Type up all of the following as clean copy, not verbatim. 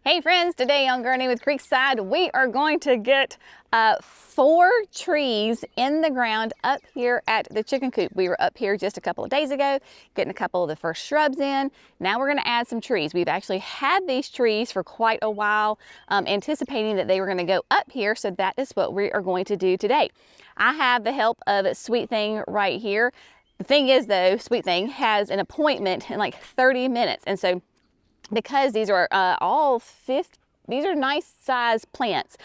Hey friends, today on Gardening with Creekside, we are going to get 4 trees in the ground up here at the chicken coop. We were up here just a couple of days ago, getting a couple of the first shrubs in. Now we're gonna add some trees. We've actually had these trees for quite a while, anticipating that they were gonna go up here, so that is what we are going to do today. I have the help of Sweet Thing right here. The thing is though, Sweet Thing has an appointment in like 30 minutes, and so because these are these are nice size plants,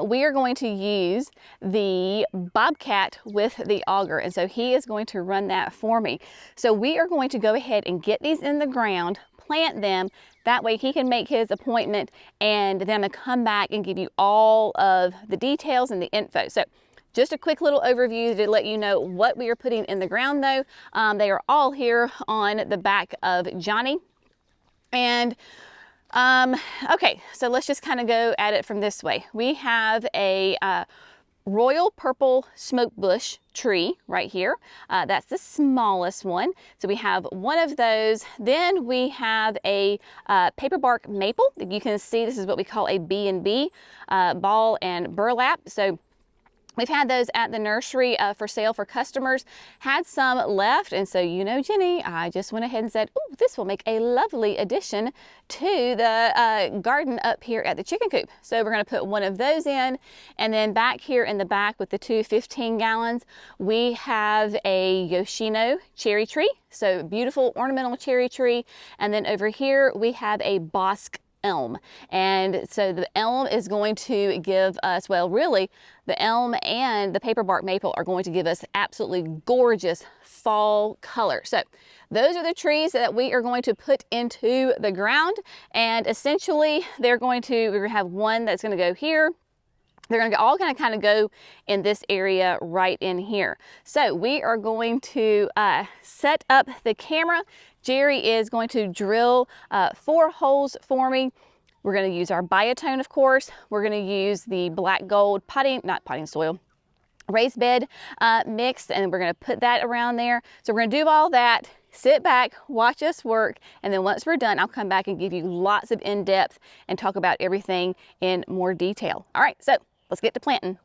we are going to use the Bobcat with the auger, and so he is going to run that for me. So we are going to go ahead and get these in the ground, plant them, that way he can make his appointment, and then I'm gonna come back and give you all of the details and the info. So just a quick little overview to let you know what we are putting in the ground though. They are all here on the back of Johnny. And okay, so let's just kind of go at it from this way. We have a royal purple smoke bush tree right here. That's the smallest one. So we have one of those. Then we have a paper bark maple. You can see this is what we call a B&B, ball and burlap. So we've had those at the nursery for sale for customers, had some left, and so you know Jenny, I just went ahead and said, oh, this will make a lovely addition to the garden up here at the chicken coop. So we're gonna put one of those in, and then back here in the back with the two 15 gallons, we have a Yoshino cherry tree, so beautiful ornamental cherry tree, and then over here we have a Bosc elm. And so the elm is going to give us, well, really, the elm and the paper bark maple are going to give us absolutely gorgeous fall color. So those are the trees that we are going to put into the ground. And essentially, we're going to have one that's going to go here. They're going to all kind of go in this area right in here. So we are going to set up the camera. Jerry is going to drill 4 holes for me. We're going to use our Biotone, of course. We're going to use the black gold raised bed mix, and we're going to put that around there. So we're going to do all that, sit back, watch us work, and then once we're done, I'll come back and give you lots of in-depth and talk about everything in more detail. All right, so let's get to planting.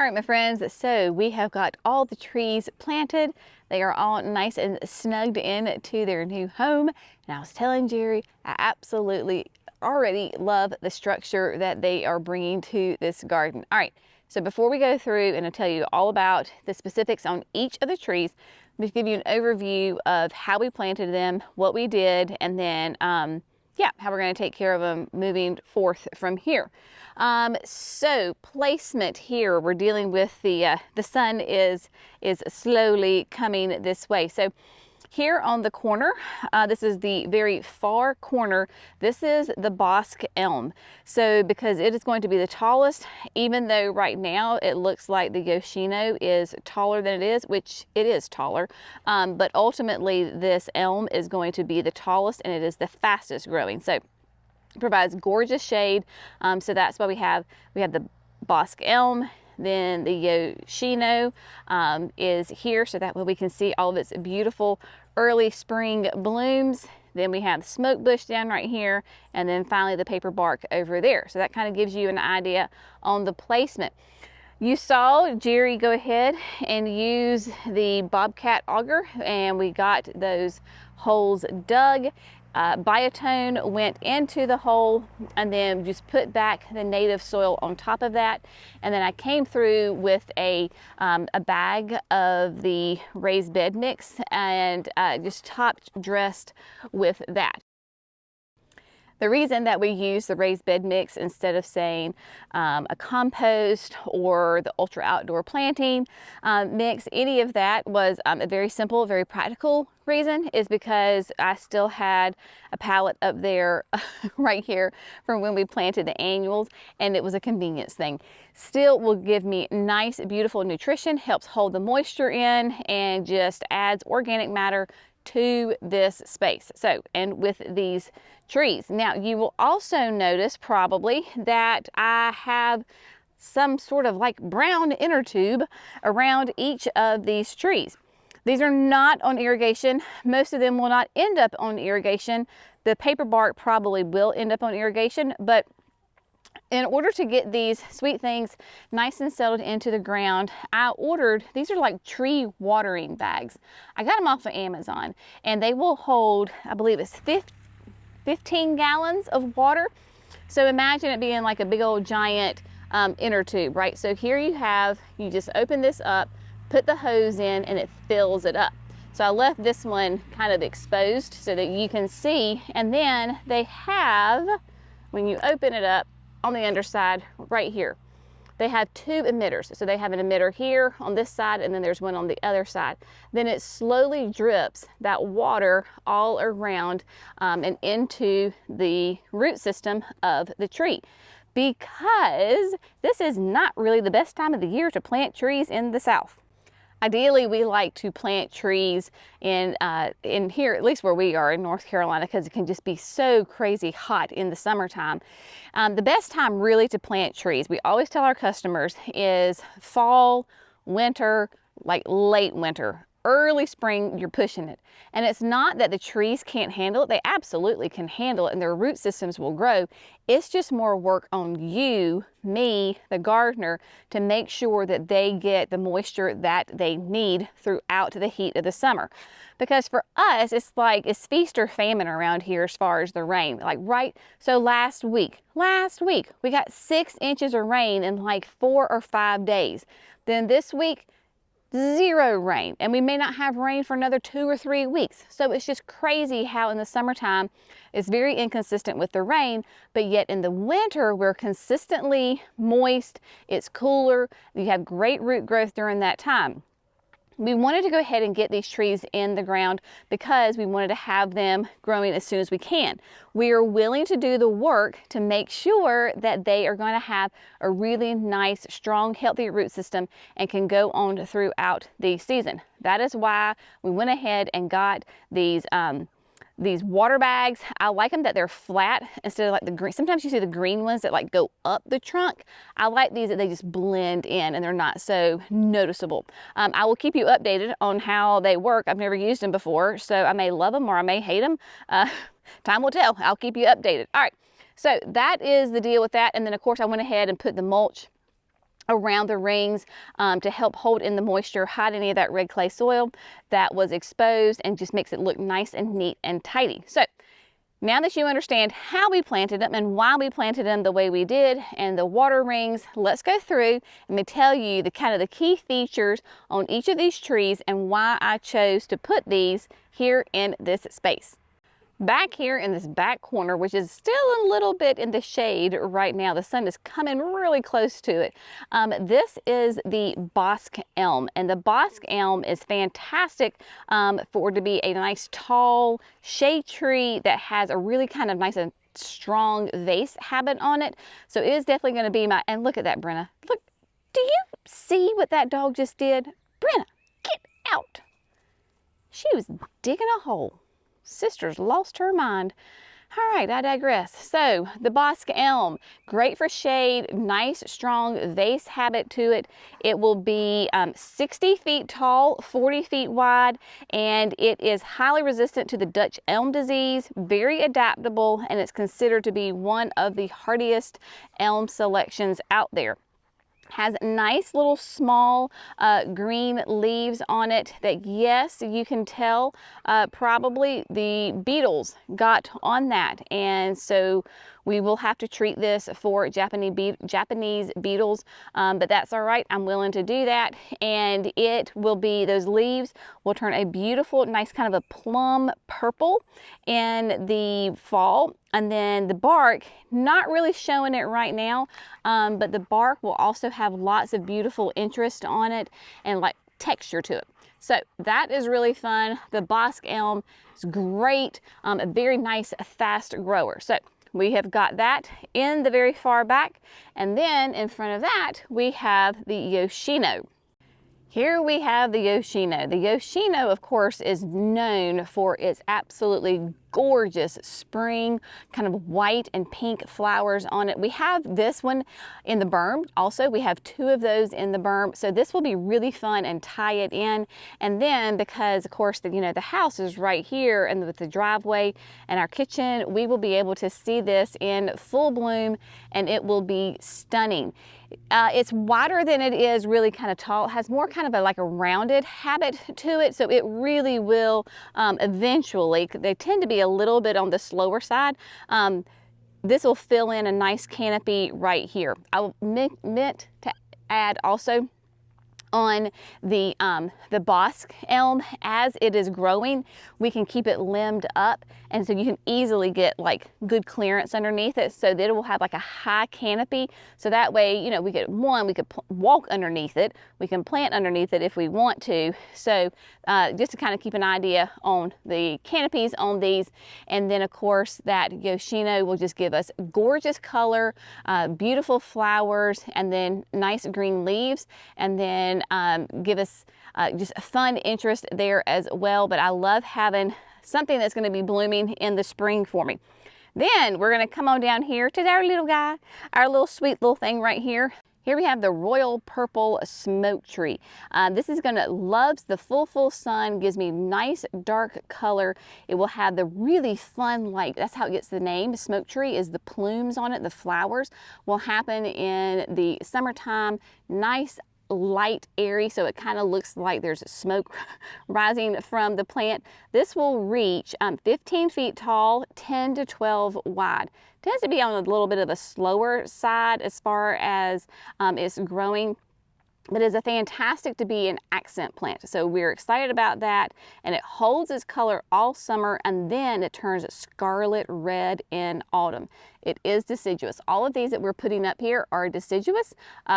right, my friends, so we have got all the trees planted. They are all nice and snugged in to their new home. And I was telling Jerry, I absolutely already love the structure that they are bringing to this garden. All right, so before we go through and I'll tell you all about the specifics on each of the trees, I'm just give you an overview of how we planted them, what we did, and then yeah, how we're going to take care of them moving forth from here. So placement here, we're dealing with the sun is slowly coming this way. So here on the corner, this is the very far corner, this is the Bosc elm. So because it is going to be the tallest, even though right now it looks like the Yoshino is taller than it is, which it is taller, but ultimately this elm is going to be the tallest and it is the fastest growing. So it provides gorgeous shade. So that's why we have the Bosc elm. Then the Yoshino is here, so that way we can see all of its beautiful early spring blooms. Then we have the smoke bush down right here, and then finally the paper bark over there. So that kind of gives you an idea on the placement. You saw Jerry go ahead and use the Bobcat auger, and we got those holes dug. Biotone went into the hole and then just put back the native soil on top of that. And then I came through with a bag of the raised bed mix and just top dressed with that. The reason that we use the raised bed mix instead of saying a compost or the ultra outdoor planting mix, any of that was a very simple, very practical reason, is because I still had a pallet up there right here from when we planted the annuals, and it was a convenience thing. Still will give me nice, beautiful nutrition, helps hold the moisture in, and just adds organic matter to this space. So, and with these trees. Now, you will also notice probably that I have some sort of like brown inner tube around each of these trees. These are not on irrigation. Most of them will not end up on irrigation. The paper bark probably will end up on irrigation, but in order to get these sweet things nice and settled into the ground, I ordered, these are like tree watering bags. I got them off of Amazon, and they will hold, I believe it's 15 gallons of water. So imagine it being like a big old giant inner tube, right? So here you just open this up, put the hose in, and it fills it up. So I left this one kind of exposed so that you can see. And then they have, when you open it up, on the underside right here, they have two emitters. So they have an emitter here on this side, and then there's one on the other side. Then it slowly drips that water all around and into the root system of the tree. Because this is not really the best time of the year to plant trees in the South. Ideally, we like to plant trees in here, at least where we are in North Carolina, because it can just be so crazy hot in the summertime. The best time really to plant trees, we always tell our customers, is fall, winter, like late winter. Early spring, you're pushing it. And it's not that the trees can't handle it. They absolutely can handle it, and their root systems will grow. It's just more work on you, me, the gardener, to make sure that they get the moisture that they need throughout the heat of the summer. Because for us, it's like it's feast or famine around here as far as the rain. So last week, we got 6 inches of rain in like 4 or 5 days. Then this week, 0 rain, and we may not have rain for another 2 or 3 weeks. So it's just crazy how in the summertime it's very inconsistent with the rain, but yet in the winter we're consistently moist, it's cooler, you have great root growth during that time. We wanted to go ahead and get these trees in the ground because we wanted to have them growing as soon as we can. We are willing to do the work to make sure that they are going to have a really nice, strong, healthy root system and can go on throughout the season. That is why we went ahead and got these water bags. I like them that they're flat instead of like the green. Sometimes you see the green ones that like go up the trunk. I like these that they just blend in and they're not so noticeable. I will keep you updated on how they work. I've never used them before, so I may love them or I may hate them. Time will tell. I'll keep you updated. All right, so that is the deal with that. And then of course I went ahead and put the mulch around the rings to help hold in the moisture, hide any of that red clay soil that was exposed, and just makes it look nice and neat and tidy. So now that you understand how we planted them and why we planted them the way we did and the water rings, let's go through and me tell you the kind of the key features on each of these trees and why I chose to put these here in this space. Back here in this back corner, which is still a little bit in the shade right now, the sun is coming really close to it. This is the Bosc elm, and the Bosc elm is fantastic for it to be a nice tall shade tree that has a really kind of nice and strong vase habit on it. So it is definitely going to be my, and look at that, Brenna. Look, do you see what that dog just did? Brenna, get out. She was digging a hole. Sister's lost her mind. All right, I digress. So the Bosc elm, great for shade, nice strong vase habit to it. It will be 60 feet tall, 40 feet wide, and it is highly resistant to the Dutch elm disease, very adaptable, and it's considered to be one of the hardiest elm selections out there. Has nice little small green leaves on it that, yes, you can tell probably the beetles got on that, and so we will have to treat this for Japanese beetles, but that's all right. I'm willing to do that, and it will be, those leaves will turn a beautiful, nice kind of a plum purple in the fall. And then the bark, not really showing it right now, but the bark will also have lots of beautiful interest on it and like texture to it. So that is really fun. The Bosc elm is great, a very nice fast grower. So we have got that in the very far back, and then in front of that we have the Yoshino. Here we have the Yoshino. The Yoshino, of course, is known for its absolutely gorgeous spring, kind of white and pink flowers on it. We have this one in the berm. Also, we have two of those in the berm. So this will be really fun and tie it in. And then because, of course, the house is right here and with the driveway and our kitchen, we will be able to see this in full bloom, and it will be stunning. It's wider than it is really kind of tall. It has more kind of like a rounded habit to it, so it really will eventually, they tend to be a little bit on the slower side. This will fill in a nice canopy right here. I meant to add also on the Bosc elm, as it is growing, we can keep it limbed up, and so you can easily get like good clearance underneath it, so that it will have like a high canopy. So that way, we could walk underneath it, we can plant underneath it if we want to. So just to kind of keep an idea on the canopies on these, and then of course that Yoshino will just give us gorgeous color, beautiful flowers, and then nice green leaves, and then give us just a fun interest there as well. But I love having something that's going to be blooming in the spring for me. Then we're going to come on down here to our little guy, our little sweet little thing right here. Here we have the Royal Purple Smoke Tree. This is loves the full sun, gives me nice dark color. It will have the really fun, that's how it gets the name. The smoke tree is the plumes on it. The flowers will happen in the summertime. Nice light, airy, so it kind of looks like there's smoke rising from the plant. This will reach 15 feet tall, 10 to 12 wide. Tends to be on a little bit of a slower side as far as it's growing, but is a fantastic to be an accent plant. So we're excited about that, and it holds its color all summer, and then it turns scarlet red in autumn. It is deciduous. All of these that we're putting up here are deciduous,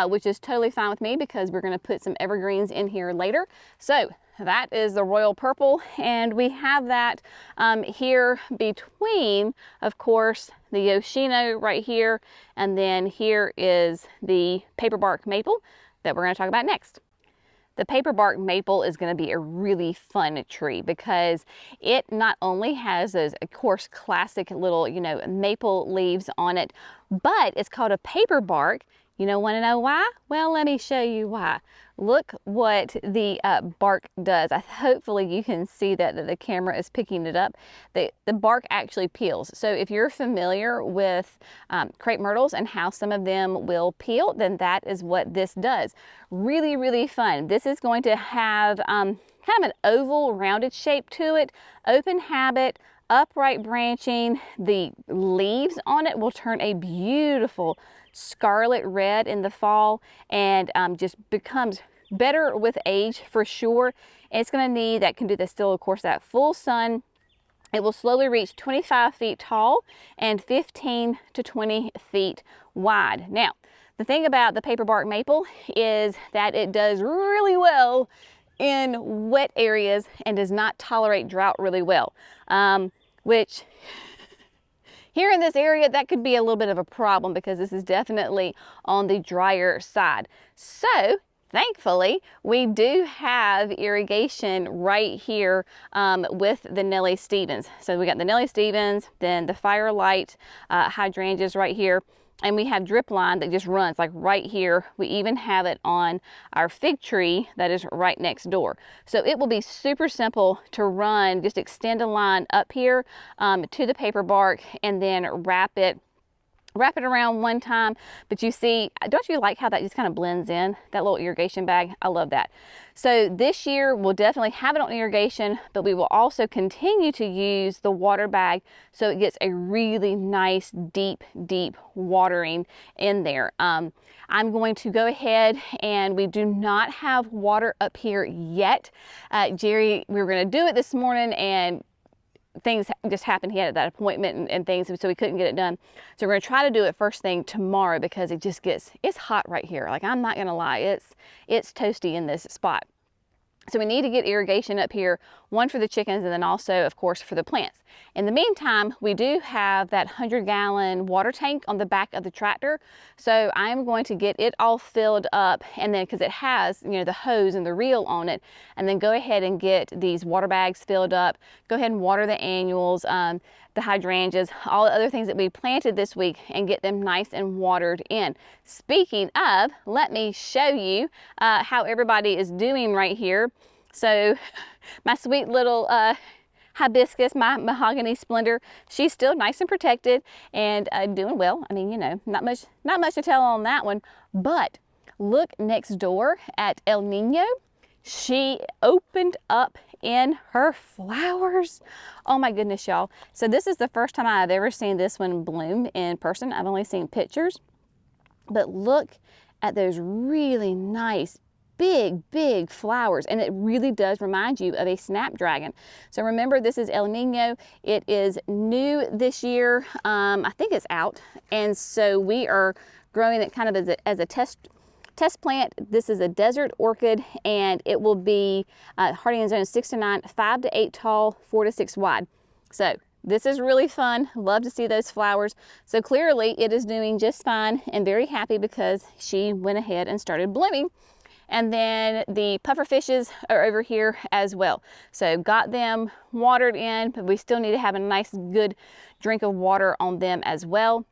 which is totally fine with me because we're going to put some evergreens in here later. So that is the Royal Purple, and we have that here between, of course, the Yoshino right here, and then here is the paperbark maple that we're going to talk about next. The paperbark maple is going to be a really fun tree because it not only has those, of course, classic little, maple leaves on it, but it's called a paperbark. You don't want to know why? Well, let me show you why. Look what the bark does. Hopefully you can see that the camera is picking it up. The bark actually peels. So if you're familiar with crepe myrtles and how some of them will peel, then that is what this does. Really, really fun. This is going to have kind of an oval rounded shape to it, open habit, upright branching. The leaves on it will turn a beautiful scarlet red in the fall, and just becomes better with age for sure. And it's going to need that, can do this still, of course, that full sun. It will slowly reach 25 feet tall and 15 to 20 feet wide. Now, the thing about the paper bark maple is that it does really well in wet areas and does not tolerate drought really well, which here in this area, that could be a little bit of a problem because this is definitely on the drier side. So thankfully, we do have irrigation right here with the Nellie Stevens. So we got the Nellie Stevens, then the Firelight hydrangeas right here. And we have drip line that just runs like right here. We even have it on our fig tree that is right next door. So it will be super simple to run, just extend a line up here to the paper bark and then wrap it around one time. But you see, don't you like how that just kind of blends in, that little irrigation bag? I love that. So this year we'll definitely have it on irrigation, but we will also continue to use the water bag so it gets a really nice deep watering in there. I'm going to go ahead, and we do not have water up here yet. Jerry, we were going to do it this morning, and things just happened. He had that appointment and things, so we couldn't get it done. So we're gonna try to do it first thing tomorrow because it's hot right here. Like, I'm not gonna lie, it's toasty in this spot. So we need to get irrigation up here, one for the chickens and then also, of course, for the plants. In the meantime, we do have that 100-gallon water tank on the back of the tractor. So I'm going to get it all filled up, and then, because it has, you know, the hose and the reel on it, and then go ahead and get these water bags filled up, go ahead and water the annuals, the hydrangeas, all the other things that we planted this week, and get them nice and watered in. Speaking of, let me show you how everybody is doing right here. So my sweet little hibiscus, my mahogany splendor, she's still nice and protected and doing well. I mean, you know, not much to tell on that one. But look next door at El Nino. She opened up in her flowers. Oh my goodness, y'all. So this is the first time I've ever seen this one bloom in person. I've only seen pictures. But look at those really nice, big flowers, and it really does remind you of a snapdragon. So remember, this is El Nino. It is new this year. I think it's out, and so we are growing it kind of as a test plant. This is a desert orchid, and it will be hardy in zone 6 to 9, 5 to 8 tall, 4 to 6 wide. So this is really fun. Love to see those flowers. So clearly it is doing just fine, and very happy because she went ahead and started blooming. And then the puffer fishes are over here as well. So got them watered in, but we still need to have a nice good drink of water on them as well.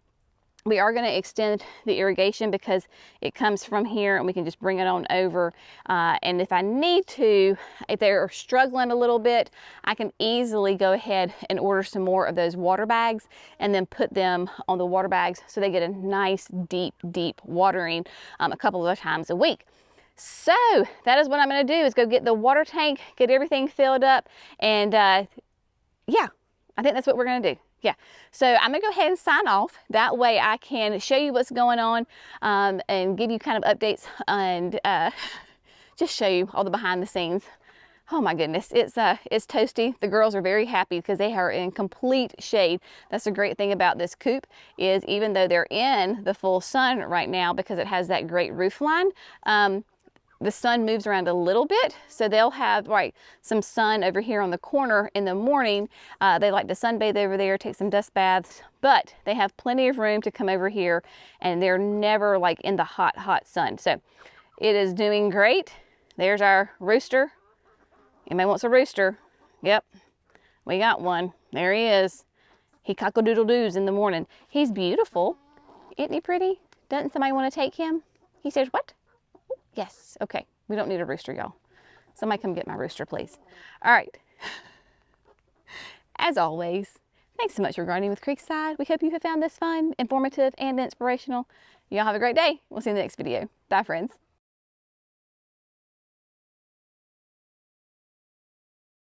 We are going to extend the irrigation because it comes from here, and we can just bring it on over. And if I need to, if they're struggling a little bit, I can easily go ahead and order some more of those water bags and then put them on the water bags so they get a nice deep watering a couple of times a week. So that is what I'm going to do, is go get the water tank, get everything filled up, and yeah, I think that's what we're going to do. Yeah, so I'm gonna go ahead and sign off. That way I can show you what's going on and give you kind of updates and just show you all the behind the scenes. Oh my goodness, it's toasty. The girls are very happy because they are in complete shade. That's the great thing about this coop, is even though they're in the full sun right now because it has that great roof line, the sun moves around a little bit, so they'll have some sun over here on the corner in the morning. They like to sunbathe over there, take some dust baths, but they have plenty of room to come over here, and they're never like in the hot sun. So it is doing great. There's our rooster. Anybody wants a rooster? Yep, we got one. There he is. He cock-a-doodle-doos in the morning. He's beautiful. Isn't he pretty? Doesn't somebody want to take him? He says, what? Yes. Okay. We don't need a rooster, y'all. Somebody come get my rooster, please. All right. As always, thanks so much for gardening with Creekside. We hope you have found this fun, informative, and inspirational. Y'all have a great day. We'll see you in the next video. Bye, friends.